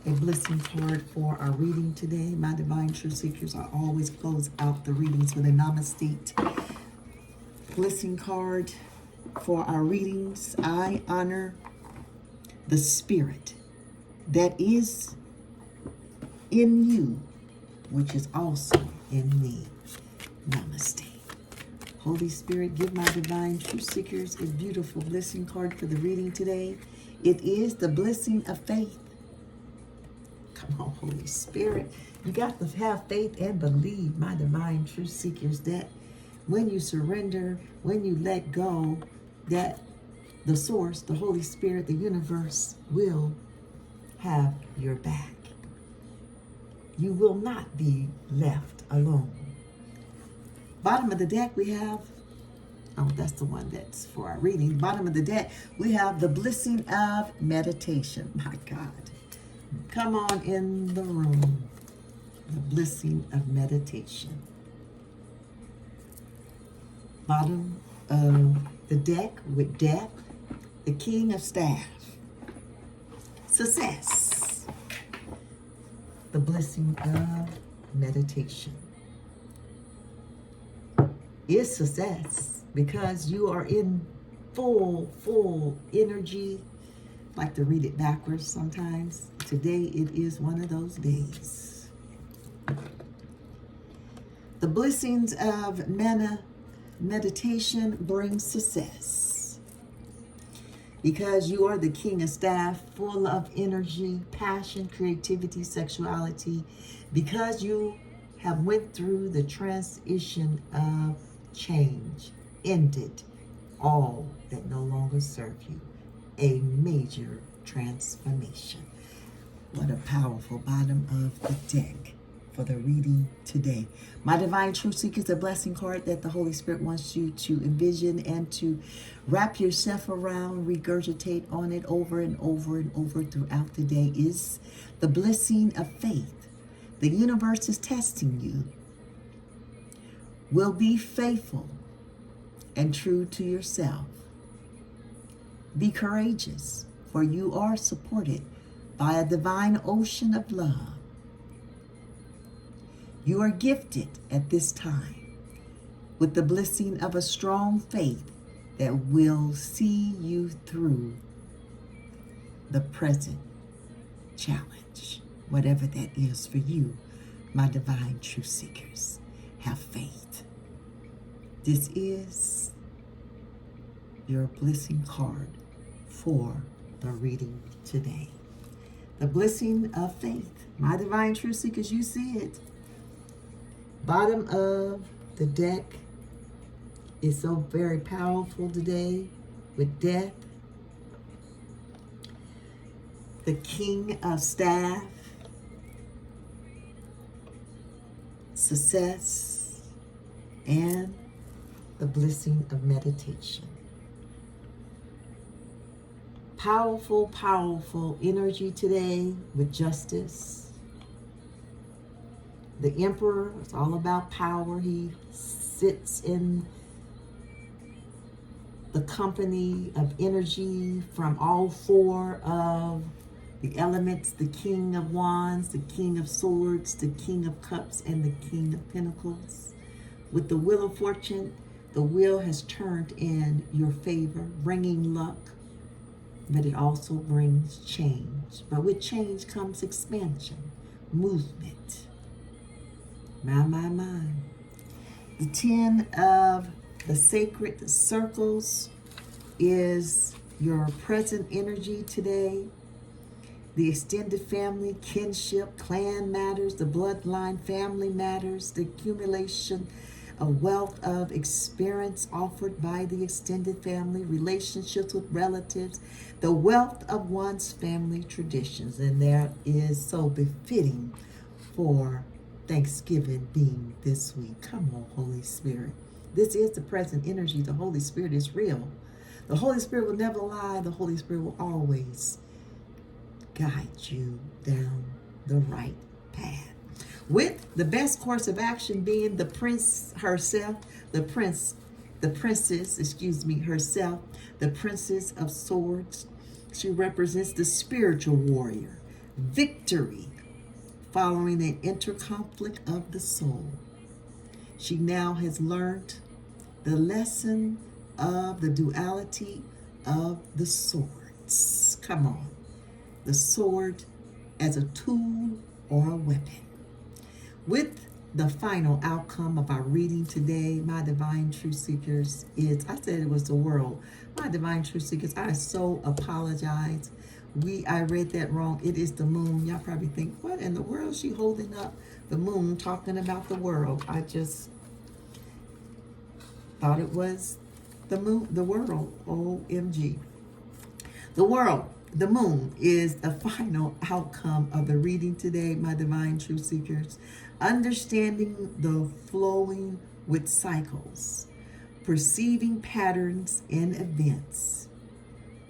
a blessing card for our reading today. My divine truth seekers, I always close out the readings with a namaste blessing card for our readings. I honor the spirit that is in you, which is also in me. Namaste. Holy Spirit, give my divine truth seekers a beautiful blessing card for the reading today. It is the blessing of faith. Come on, Holy Spirit. You got to have faith and believe, my divine truth seekers, that when you surrender, when you let go, that the source, the Holy Spirit, the universe will have your back. You will not be left alone. Bottom of the deck, we have, oh, that's the one that's for our reading. Bottom of the deck, we have the blessing of meditation. My God. Come on in the room. The blessing of meditation. Bottom of the deck with death, the king of staff. Success. The blessing of meditation is success because you are in full energy. I like to read it backwards sometimes. Today it is one of those days. The blessings of meditation bring success because you are the king of staff, full of energy, passion, creativity, sexuality, because you have went through the transition of change, ended all that no longer serve you. A major transformation. What a powerful bottom of the deck for the reading today. My Divine Truth Seeker is a blessing card that the Holy Spirit wants you to envision and to wrap yourself around, regurgitate on it over and over and over throughout the day is the blessing of faith. The universe is testing you. Will be faithful and true to yourself. Be courageous, for you are supported by a divine ocean of love. You are gifted at this time with the blessing of a strong faith that will see you through the present challenge, whatever that is for you, my Divine Truth Seekers. Have faith. This is your blessing card for the reading today. The blessing of faith. My Divine Truth Seekers, you see it. Bottom of the deck is so very powerful today with death. The king of staff. Success. And the blessing of meditation. Powerful, powerful energy today with justice. The Emperor is all about power. He sits in the company of energy from all four of the elements, the King of Wands, the King of Swords, the King of Cups, and the King of Pentacles. With the Wheel of Fortune, the wheel has turned in your favor, bringing luck, but it also brings change. But with change comes expansion, movement. My. The 10 of the sacred circles is your present energy today. The extended family, kinship, clan matters, the bloodline, family matters, the accumulation of wealth of experience offered by the extended family, relationships with relatives, the wealth of one's family traditions. And that is so befitting for Thanksgiving being this week. Come on, Holy Spirit. This is the present energy. The Holy Spirit is real. The Holy Spirit will never lie. The Holy Spirit will always guide you down the right path. With the best course of action being the princess herself, the princess herself, the Princess of Swords. She represents the spiritual warrior. Victory following an interconflict of the soul. She now has learned the lesson of the duality of the swords. Come on. The sword as a tool or a weapon. With the final outcome of our reading today, my Divine Truth Seekers, is, I said it was the world. My Divine Truth Seekers, I so apologize. I read that wrong. It is the moon. Y'all probably think, what in the world is she holding up the moon talking about the world? I just thought it was the moon, the world. OMG. The world. The moon is the final outcome of the reading today, my divine truth seekers. Understanding the flowing with cycles, perceiving patterns in events,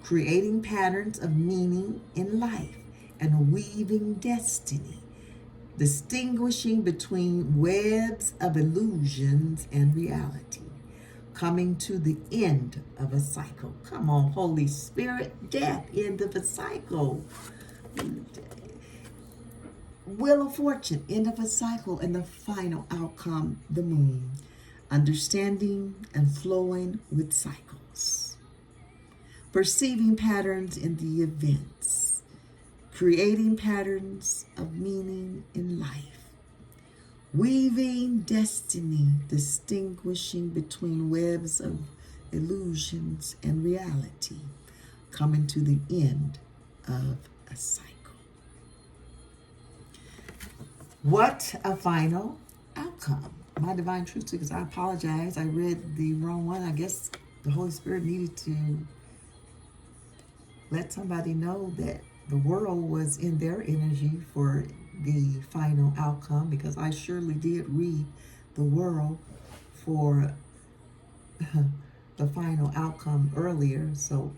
creating patterns of meaning in life, and weaving destiny, distinguishing between webs of illusions and reality, coming to the end of a cycle. Come on, Holy Spirit, death, end of a cycle. Wheel of Fortune, end of a cycle, and the final outcome, the moon. Understanding and flowing with cycles. Perceiving patterns in the events. Creating patterns of meaning in life. Weaving destiny, distinguishing between webs of illusions and reality, coming to the end of a cycle. What a final outcome. My divine truth seekers, I apologize. I read the wrong one. I guess the Holy Spirit needed to let somebody know that the world was in their energy for the final outcome, because I surely did read the world for the final outcome earlier. So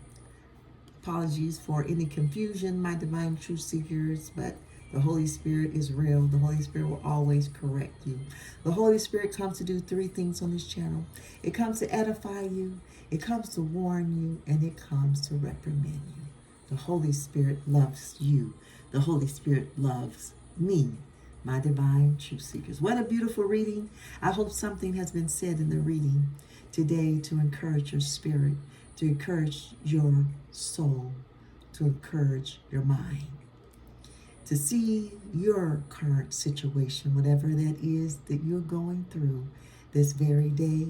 apologies for any confusion, my divine truth seekers, but the Holy Spirit is real. The Holy Spirit will always correct you. The Holy Spirit comes to do three things on this channel. It comes to edify you, it comes to warn you, and it comes to reprimand you. The Holy Spirit loves you. The Holy Spirit loves me, my divine truth seekers. What a beautiful reading. I hope something has been said in the reading today to encourage your spirit, to encourage your soul, to encourage your mind, to see your current situation, whatever that is that you're going through this very day,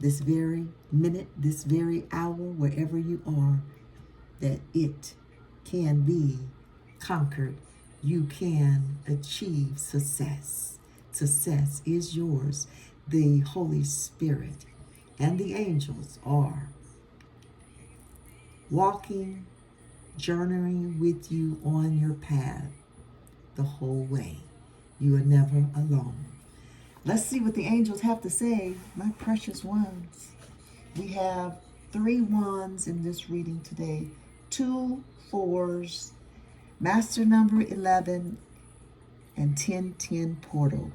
this very minute, this very hour, wherever you are, that it can be conquered. You can achieve success. Success is yours. The Holy Spirit and the angels are walking, journeying with you on your path the whole way. You are never alone. Let's see what the angels have to say, my precious ones. We have 3 wands in this reading today, 2 4s, master number 11, and 1010 portal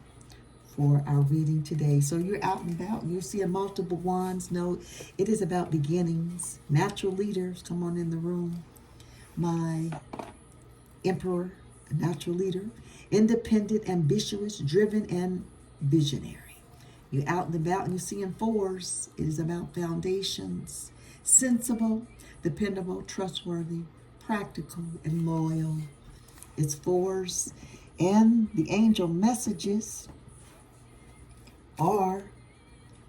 for our reading today. So you're out and about and you see a multiple wands. No, it is about beginnings. Natural leaders, come on in the room. My emperor, a natural leader, independent, ambitious, driven, and visionary. You're out and about and you're seeing 4s. It is about foundations, sensible, dependable, trustworthy, practical, and loyal. It's 4s. And the angel messages are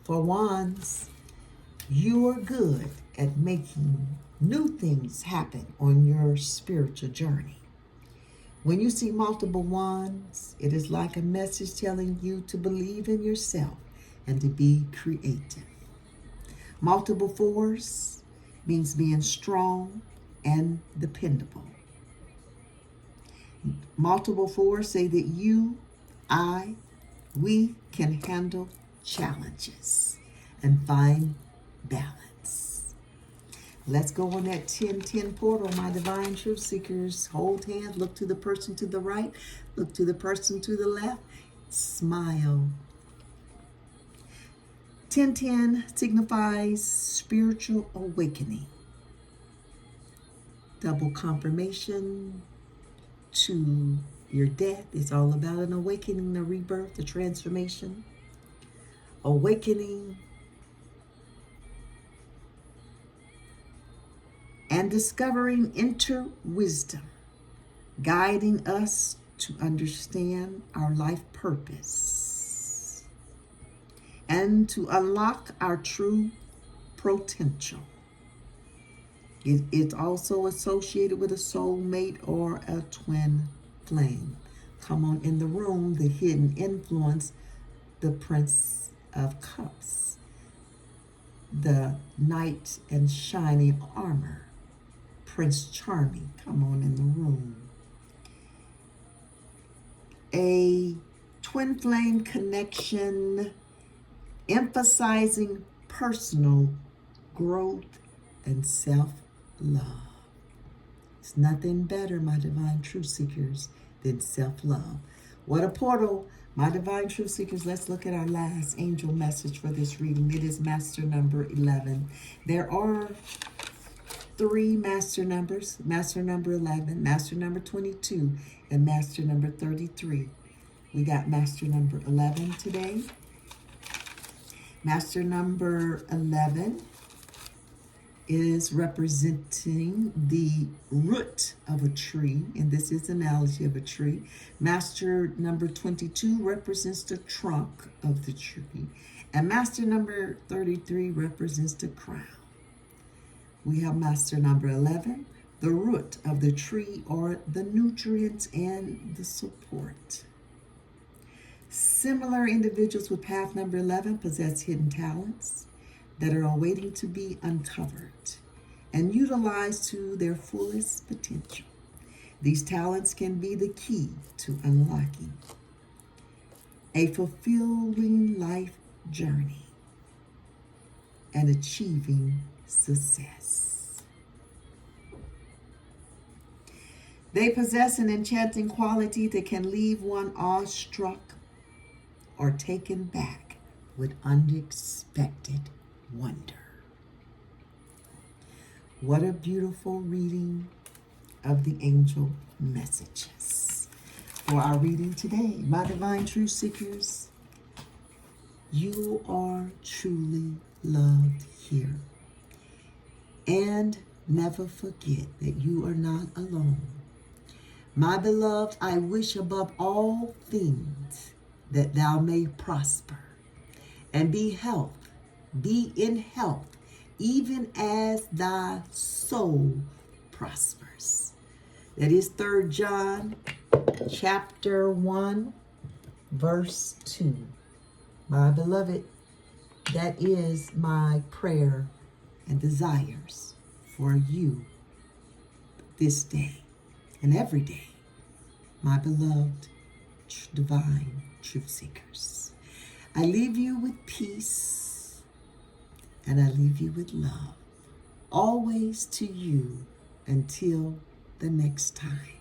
for wands. You are good at making new things happen on your spiritual journey. When you see multiple wands, it is like a message telling you to believe in yourself and to be creative. Multiple 4s means being strong and dependable. Multiple 4s say that you, we can handle challenges and find balance. Let's go on that 1010 portal, my divine truth seekers. Hold hands, look to the person to the right, look to the person to the left, smile. 1010 signifies spiritual awakening. Double confirmation to your death. It's all about an awakening, the rebirth, the transformation. Awakening and discovering inner wisdom, guiding us to understand our life purpose and to unlock our true potential. It's also associated with a soulmate or a twin flame. Come on in the room, the hidden influence, the Prince of Cups, the knight in shining armor, Prince Charming, come on in the room. A twin flame connection emphasizing personal growth and self-love. It's nothing better, my divine truth seekers, than self-love. What a portal, my divine truth seekers. Let's look at our last angel message for this reading. It is master number 11. There are 3 master numbers: master number 11, master number 22, and master number 33. We got master number 11 today. Master number 11 is representing the root of a tree, and this is an analogy of a tree. Master number 22 represents the trunk of the tree, and master number 33 represents the crown. We have master number 11, the root of the tree, or the nutrients and the support. Similar individuals with path number 11 possess hidden talents that are awaiting to be uncovered and utilized to their fullest potential. These talents can be the key to unlocking a fulfilling life journey and achieving success. They possess an enchanting quality that can leave one awestruck or taken back with unexpected wonder. What a beautiful reading of the angel messages. For our reading today, my divine truth seekers, you are truly loved here. And never forget that you are not alone. My beloved, I wish above all things that thou may prosper and be in health, even as thy soul prospers. That is 3 John chapter 1, verse 2. My beloved, that is my prayer and desires for you this day and every day, my beloved divine truth seekers. I leave you with peace and I leave you with love, always to you until the next time.